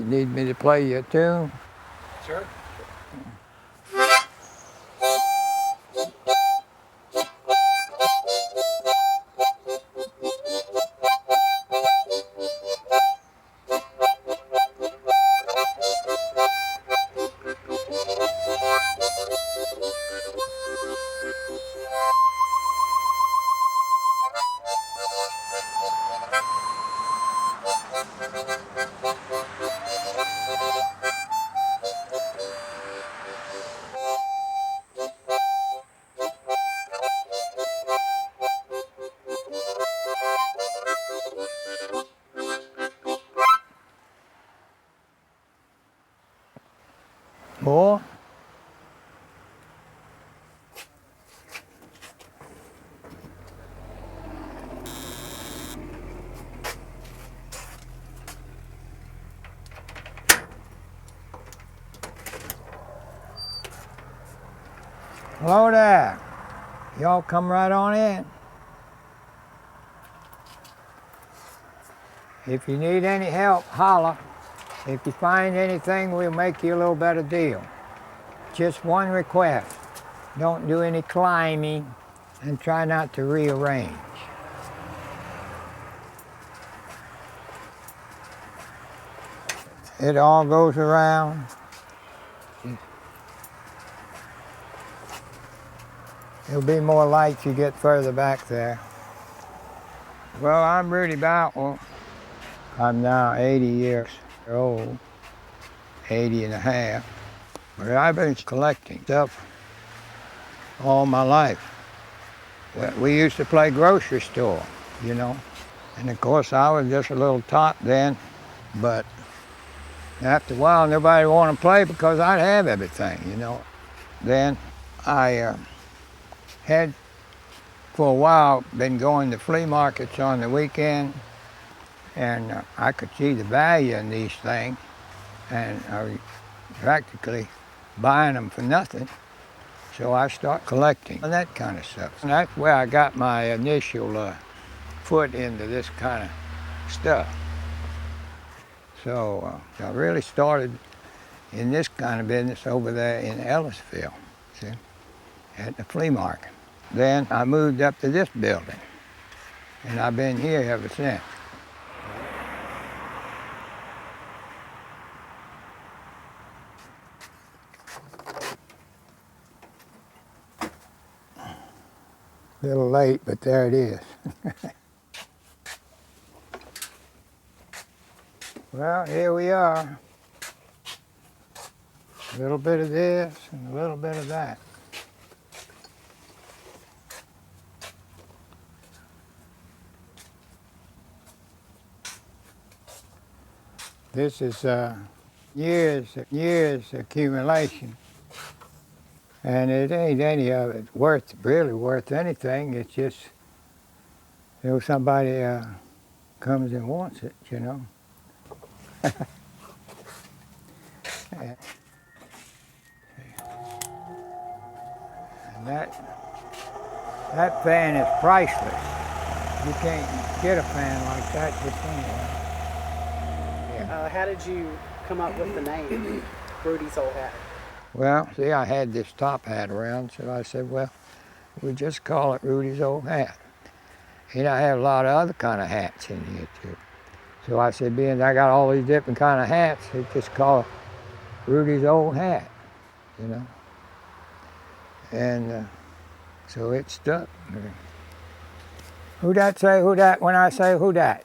You need me to play you a tune? Sure. More? Hello there. Y'all come right on in. If you need any help, holler. If you find anything, we'll make you a little better deal. Just one request. Don't do any climbing and try not to rearrange. It all goes around. There'll be more lights you get further back there. Well, I'm Rudy Boutwell. I'm now 80 years old, 80 and a half. But I've been collecting stuff all my life. We used to play grocery store, you know. And of course I was just a little tot then, but after a while nobody wanted to play because I'd have everything, you know. Then I had for a while been going to flea markets on the weekend, and I could see the value in these things, and I was practically buying them for nothing. So I started collecting and that kind of stuff. And that's where I got my initial foot into this kind of stuff. So I really started in this kind of business over there in Ellisville, see, at the flea market. Then I moved up to this building, and I've been here ever since. A little late, but there it is. Well, here we are. A little bit of this and a little bit of that. This is years accumulation. And it ain't any of it really worth anything. It's just, you know, somebody comes and wants it, you know. And that fan is priceless. You can't get a fan like that just anywhere. Yeah. How did you come up with the name, Rudy's Old Hat? Well, see, I had this top hat around, so I said, well, we just call it Rudy's Old Hat. And I have a lot of other kind of hats in here, too. So I said, being I got all these different kind of hats, they just call it Rudy's Old Hat, you know. And so it stuck. Who dat say, who dat, when I say who dat?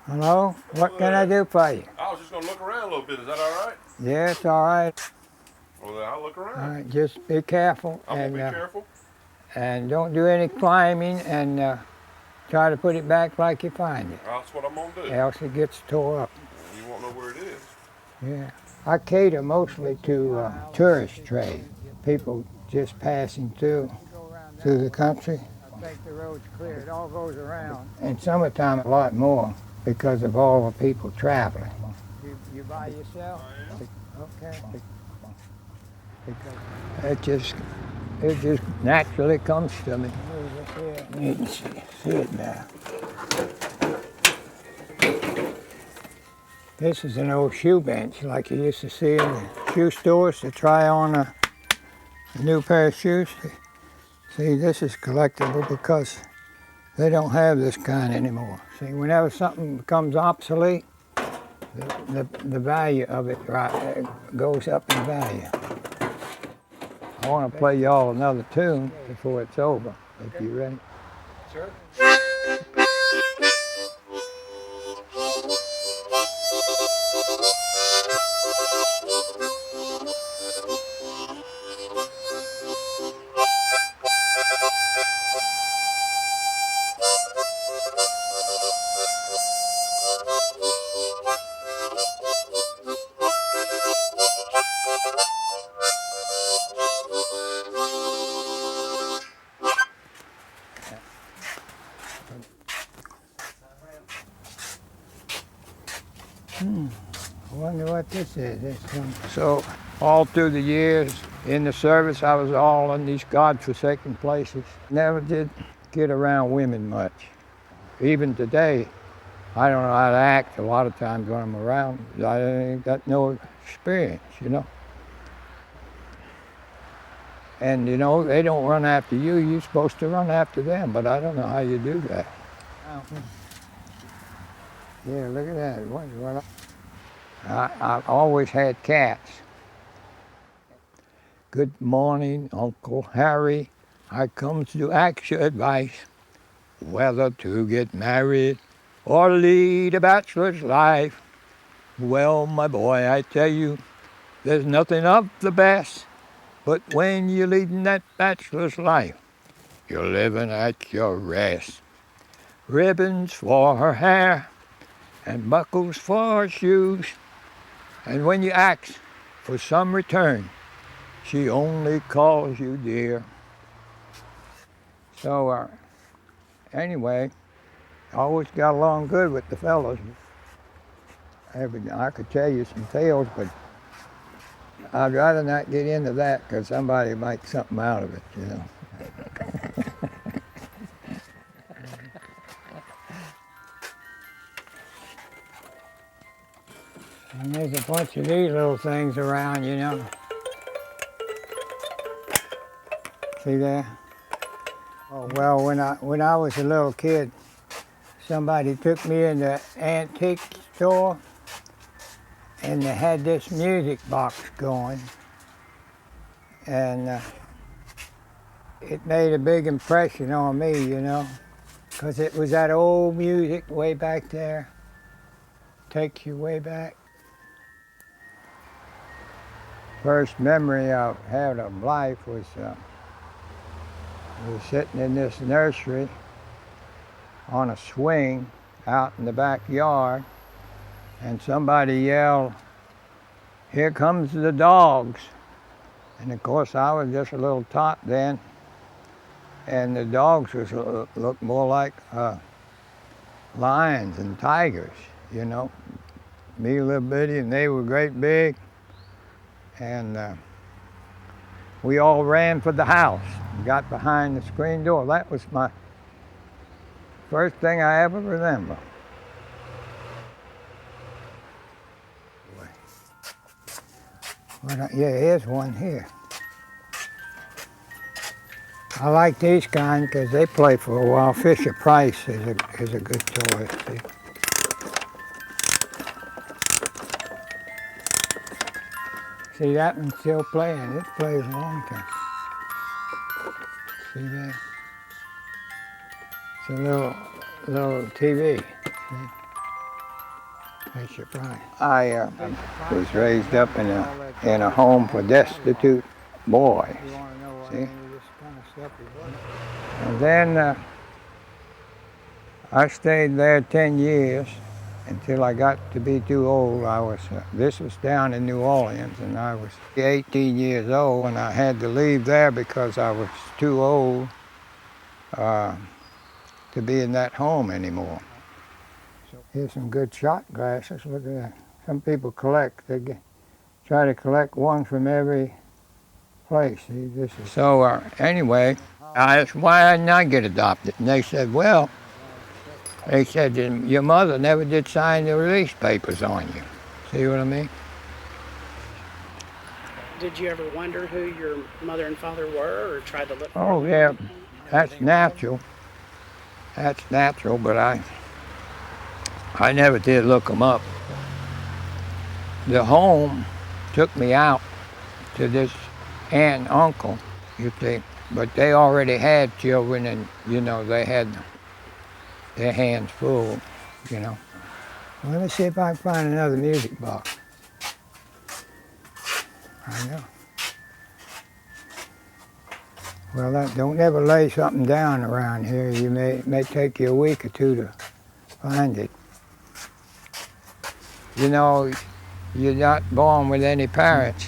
Hello? What can I do for you? I was just going to look around a little bit. Is that all right? Yeah, it's all right. Well, then I'll look around. All right, just be careful. I'm going to be careful. And don't do any climbing, and try to put it back like you find it. That's what I'm going to do. Else it gets tore up. You won't know where it is. Yeah. I cater mostly to tourist trade. People just passing through the country. I think the road's clear. It all goes around. In summertime, a lot more because of all the people traveling. You by yourself? Okay. Because it just naturally comes to me. You can see it now. This is an old shoe bench like you used to see in the shoe stores to try on a new pair of shoes. See, this is collectible because they don't have this kind anymore. See, whenever something becomes obsolete, the value of it goes up in value. I want to play y'all another tune before it's over. If you ready? Sure. I wonder what this is. So, all through the years in the service, I was all in these God-forsaken places. Never did get around women much. Even today, I don't know how to act a lot of times when I'm around. I ain't got no experience, you know. And, you know, they don't run after you. You're supposed to run after them, but I don't know how you do that. Yeah, look at that. I've always had cats. Good morning, Uncle Harry. I come to ask your advice whether to get married or lead a bachelor's life. Well, my boy, I tell you, there's nothing of the best, but when you're leading that bachelor's life, you're living at your rest. Ribbons for her hair and buckles for her shoes. And when you ask for some return, she only calls you dear. So anyway, I always got along good with the fellows. I could tell you some tales, but I'd rather not get into that because somebody might make something out of it, you know. And there's a bunch of these little things around, you know. See there? Oh, well, when I was a little kid, somebody took me in the antique store and they had this music box going. And it made a big impression on me, you know, because it was that old music way back there. Takes you way back. First memory I had of life was sitting in this nursery on a swing out in the backyard, and somebody yelled, "Here comes the dogs." And of course I was just a little tot then, and the dogs looked more like lions and tigers, you know. Me a little bitty and they were great big, and we all ran for the house and got behind the screen door. That was my first thing I ever remember. Yeah, here's one here. I like these kind because they play for a while. Fisher Price is a good toy. See? See, that one's still playing. It plays a long time. See that? It's a little TV. See? Fisher Price. I was raised up in a home for destitute boys. See? And then I stayed there 10 years until I got to be too old. This was down in New Orleans, and I was 18 years old, and I had to leave there because I was too old to be in that home anymore. Here's some good shot glasses. Look at that. Some people collect. Try to collect one from every place. See, this is. So anyway, I asked why didn't I get adopted, and they said, well, They said your mother never did sign the release papers on you. See what I mean? Did you ever wonder who your mother and father were, or try to look for Oh them? yeah, that's natural. That's natural, but I never did look them up. The home took me out to this aunt and uncle, you see, but they already had children, and you know they had their hands full, you know. Let me see if I can find another music box. I know. Well, don't ever lay something down around here. It may take you a week or two to find it. You know, you're not born with any parents.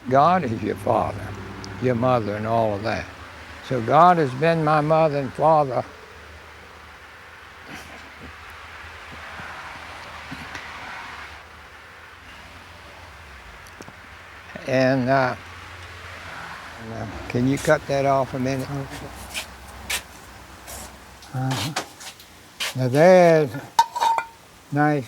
God is your father, your mother, and all of that. So God has been my mother and father. And can you cut that off a minute? Now there's a nice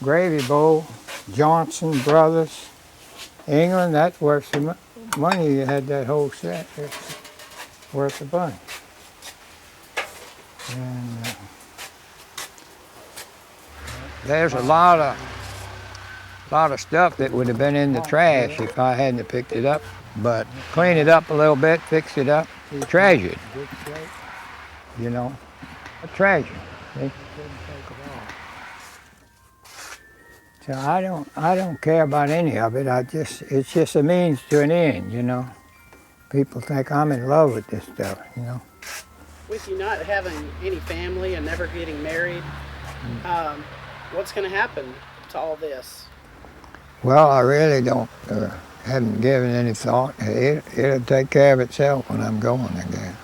gravy bowl, Johnson Brothers, England. That's worth some money. You had that whole set. It's worth a bunch. And there's a lot of stuff that would have been in the trash if I hadn't picked it up. But clean it up a little bit, fix it up, treasured. You know, a treasure. See? So I don't care about any of it. It's just a means to an end, you know. People think I'm in love with this stuff, you know. With you not having any family and never getting married, what's going to happen to all this? Well, I really haven't given any thought. It'll take care of itself when I'm going again.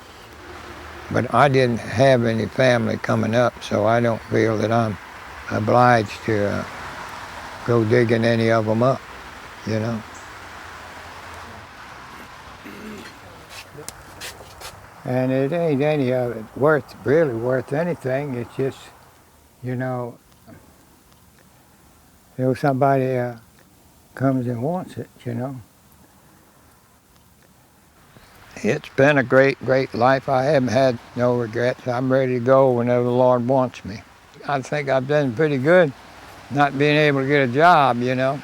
But I didn't have any family coming up, so I don't feel that I'm obliged to go digging any of them up, you know. And it ain't any of it really worth anything. It's just, you know, somebody comes and wants it, you know. It's been a great, great life. I haven't had no regrets. I'm ready to go whenever the Lord wants me. I think I've done pretty good not being able to get a job, you know.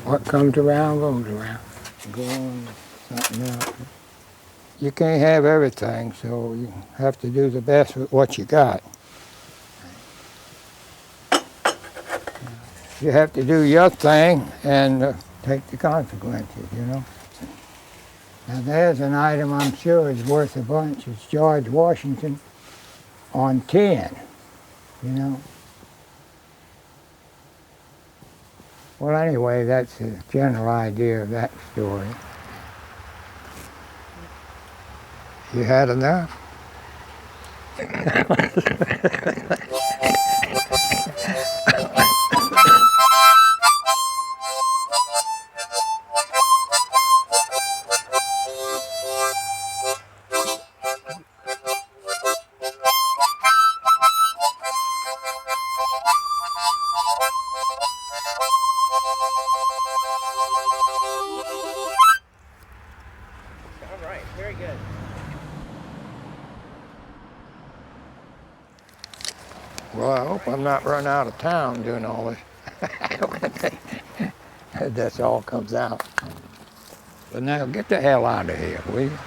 What comes around goes around. Go on to something else. You can't have everything, so you have to do the best with what you got. You have to do your thing and take the consequences, you know. Now there's an item I'm sure is worth a bunch. It's George Washington on 10, you know. Well, anyway, that's a general idea of that story. You had enough? All right, very good. Well, I hope I'm not running out of town doing all this. That's all comes out. But now get the hell out of here, will you?